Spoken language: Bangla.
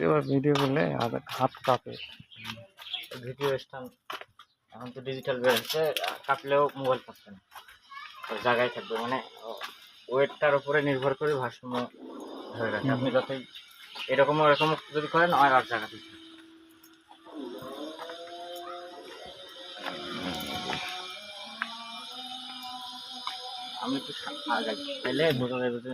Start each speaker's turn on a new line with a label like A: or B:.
A: এবার ভিডিও করলে হাত কাঁপে।
B: ভিডিও স্ট্যান্ড এখন তো ডিজিটাল বের হচ্ছে, কাঁপলেও মোবাইল কাঁপছে না, জায়গায় থাকবে। মানে ওয়েটটার উপরে নির্ভর করে ভারসাম্য ধরে রাখে। আপনি যতই এরকম ওরকম যদি করেন আর জায়গাতে থাকবে। আমি একটু আগাই তাহলে বোঝা যাবে যে